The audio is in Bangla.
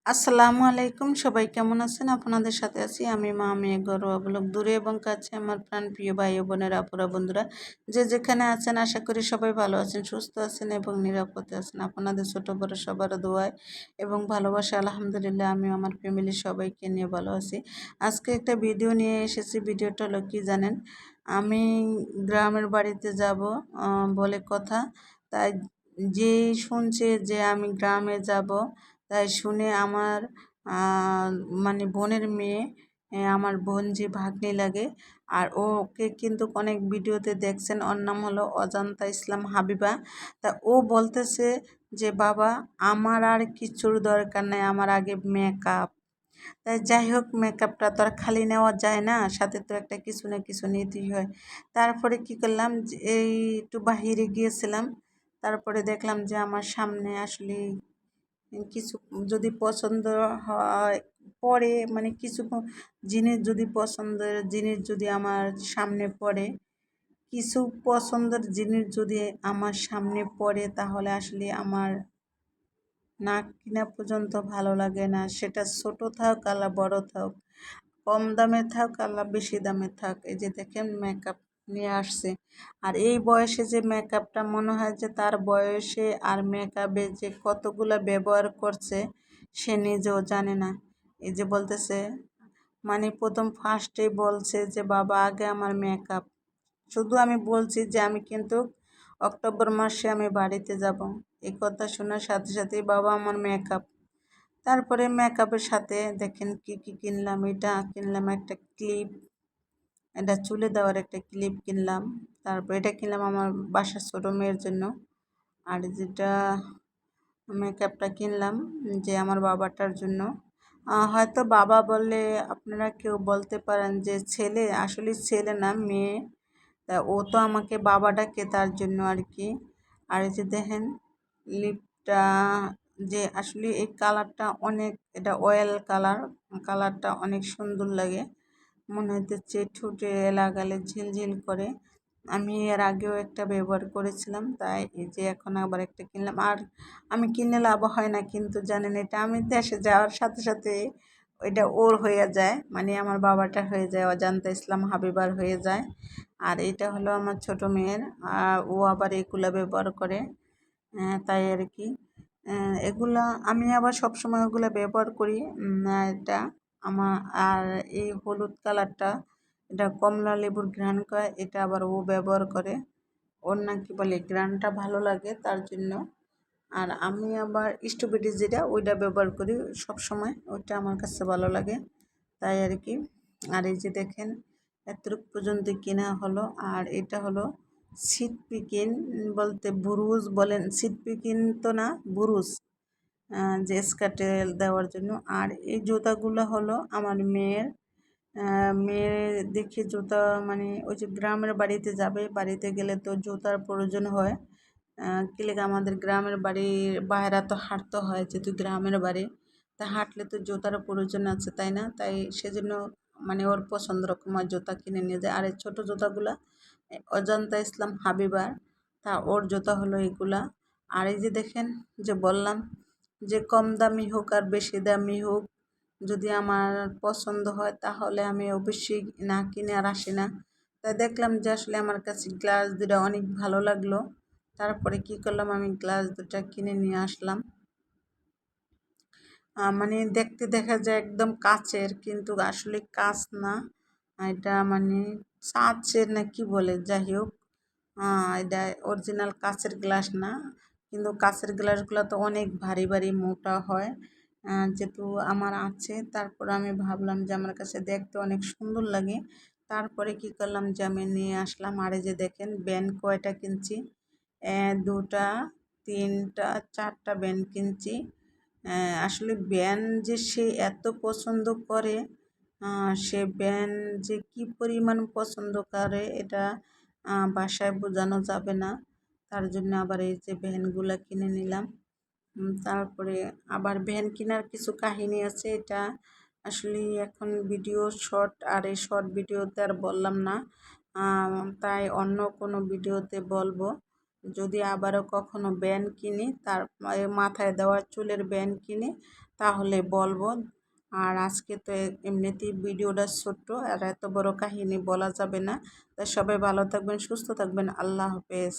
আসসালামু আলাইকুম, সবাই কেমন আছেন? আপনাদের সাথে আছি আমি মা। আমি ঘরোয়া ব্লগ। দূরে এবং কাছে আমার প্রাণ প্রিয় ভাই ও বোনেরা, আপুরা, বন্ধুরা, যে যেখানে আছেন, আশা করি সবাই ভালো আছেন, সুস্থ আছেন এবং নিরাপদে আছেন। আপনাদের ছোট বড় সবার দোয়ায় এবং ভালোবাসা আলহামদুলিল্লাহ আমি আমার ফ্যামিলির সবাইকে নিয়ে ভালো আছি। আজকে একটা ভিডিও নিয়ে এসেছি। ভিডিওটা হলো কি জানেন, আমি গ্রামের বাড়িতে যাব বলে কথা। তাই যে শুনছে যে আমি গ্রামে যাব, তাই শুনে আমার আহ, মানে বোনের মেয়ে, আমার বোন যে ভাগ্নি লাগে, আর ওকে কিন্তু অনেক ভিডিওতে দেখছেন। ওর নাম হলো অজান্তা ইসলাম হাবিবা। তা ও বলতেছে যে বাবা, আমার আর কিছুর দরকার নাই, আমার আগে মেকআপ। তাই যাই হোক, মেকআপটা তো আর খালি নেওয়া যায় না, সাথে তো একটা কিছু না কিছু নিতেই হয়। তারপরে কি করলাম, যে এই একটু বাহিরে গিয়েছিলাম। তারপরে দেখলাম যে আমার সামনে আসলে কিছু যদি পছন্দ হয় পরে, মানে কিছু জিনিস যদি পছন্দের জিনিস যদি আমার সামনে পড়ে, কিছু পছন্দের জিনিস যদি আমার সামনে পড়ে, তাহলে আসলে আমার না কিনা পর্যন্ত ভালো লাগে না। সেটা ছোট থাক আলা বড় থাক, কম দামে থাক আলা বেশি দামে থাক। এই যে দেখেন মেকআপ নিয়ে আসছে। আর এই বয়সে যে মেকআপটা, মনে হয় যে তার বয়সে আর মেকআপে যে কতগুলো ব্যবহার করছে সে নিজেও জানে না। এই যে বলতেছে, মানে প্রথম ফার্স্টে বলছে যে বাবা আগে আমার মেকআপ। শুধু আমি বলছি যে আমি কিন্তু অক্টোবর মাসে আমি বাড়িতে যাব। এই কথা শোনার সাথে সাথেই বাবা আমার মেকআপ। তারপরে মেকআপের সাথে দেখেন কি কি কিনলাম। এটা কিনলাম একটা ক্লিপ, এটা চুলে দেওয়ার একটা ক্লিপ কিনলাম। তারপর এটা কিনলাম আমার বাসার ছোটো মেয়ের জন্য। আর যেটা মেকআপটা কিনলাম যে আমার বাবাটার জন্য। হয়তো বাবা বললে আপনারা কেউ বলতে পারেন যে ছেলে, আসলে ছেলে না, মেয়ে। তা ও তো আমাকে বাবা ডাকে, তার জন্য আর কি। আর এই যে দেখেন লিপটা, যে আসলে এই কালারটা অনেক, এটা অয়েল কালার, কালারটা অনেক সুন্দর লাগে। মনে হইতেছে ঠোঁটে লাগালে ঝিলঝিল করে। আমি এর আগেও একটা ব্যবহার করেছিলাম, তাই এই যে এখন আবার একটা কিনলাম। আর আমি কিনে লাভ হয় না, কিন্তু জানেন এটা আমি দেশে যাওয়ার সাথে সাথে ওইটা ওর হয়ে যায়, মানে আমার বাবাটা হয়ে যায়, অজান্তা ইসলাম হাবিবার হয়ে যায়। আর এটা হলো আমার ছোট মেয়ের, আর ও আবার এগুলা ব্যবহার করে। তাই আর কি। এগুলা আমি আবার সবসময় ওগুলো ব্যবহার করি। এটা আমার, আর এই হলুদ কালারটা, এটা কমলা লেবুর ঘ্রাণ করে, এটা আবার ও ব্যবহার করে। ওর নাকি বলে ঘ্রাণটা ভালো লাগে, তার জন্য। আর আমি আবার স্ট্রবেরি যেটা, ওইটা ব্যবহার করি সব সময়, ওইটা আমার কাছে ভালো লাগে, তাই আর কি। আর এই যে দেখেন এতটুকু পর্যন্ত কেনা হলো। আর এটা হলো সিট পিকিন, বলতে বুরুজ বলেন, সিট পিকিন তো না, বুরুজ, যে স্কার্টে দেওয়ার জন্য। আর এই জুতাগুলো হলো আমার মেয়ের। মেয়ের দেখি জুতা, মানে ওই যে গ্রামের বাড়িতে যাবে, বাড়িতে গেলে তো জুতার প্রয়োজন হয়। কি লেগে, আমাদের গ্রামের বাড়ির বাইরা তো হাঁটতে হয়, যেহেতু গ্রামের বাড়ি, তা হাঁটলে তো জুতারও প্রয়োজন আছে, তাই না? তাই সেজন্য মানে ওর পছন্দ রকমের জুতা কিনে নিয়ে যায়। আর এই ছোটো জুতাগুলা অজন্তা ইসলাম হাবিবার, তা ওর জুতা হলো এগুলা। আর এই যে দেখেন, যে বললাম যে কম দামি হোক আর বেশি দামি হোক, যদি আমার পছন্দ হয় তাহলে আমি অবশ্যই না কিনে আর আসি না। তাই দেখলাম যে আসলে আমার কাছে গ্লাস দুটা অনেক ভালো লাগলো। তারপরে কি করলাম, আমি গ্লাস দুটা কিনে নিয়ে আসলাম। মানে দেখতে দেখা যায় একদম কাচের, কিন্তু আসলে কাচ না, এটা মানে কাচের না কি বলে, যাই হোক, এটা অরিজিনাল কাচের গ্লাস না। কিন্তু কাচের গ্লাসগুলো তো অনেক ভারী ভারী মোটা হয়। যেহেতু আমার আছে, তারপর আমি ভাবলাম যে আমার কাছে দেখতে অনেক সুন্দর লাগে। তারপরে কি করলাম, যে আমি নিয়ে আসলাম। আর এই যে দেখেন ব্যান কয়টা কিনছি, দুটা, তিনটা, চারটা ব্যান কিনছি। আসলে ব্যান যে সে এত পছন্দ করে, সে ব্যান যে কি পরিমাণ পছন্দ করে, এটা বাসায় বোঝানো যাবে না। তার জন্য আবার এই যে ভ্যানগুলো কিনে নিলাম। তারপরে আবার ভ্যান কেনার কিছু কাহিনী আছে, এটা আসলে এখন ভিডিও শর্ট, আর এই শর্ট ভিডিওতে আর বললাম না, তাই অন্য কোনো ভিডিওতে বলবো। যদি আবারও কখনো ব্যান্ড কিনি, তার মাথায় দেওয়া চুলের ব্যান্ড কিনি তাহলে বলবো। আর আজকে তো এমনিতেই ভিডিওটা ছোট্ট, আর এত বড় কাহিনী বলা যাবে না। তাই সবাই ভালো থাকবেন, সুস্থ থাকবেন। আল্লাহ হাফেজ।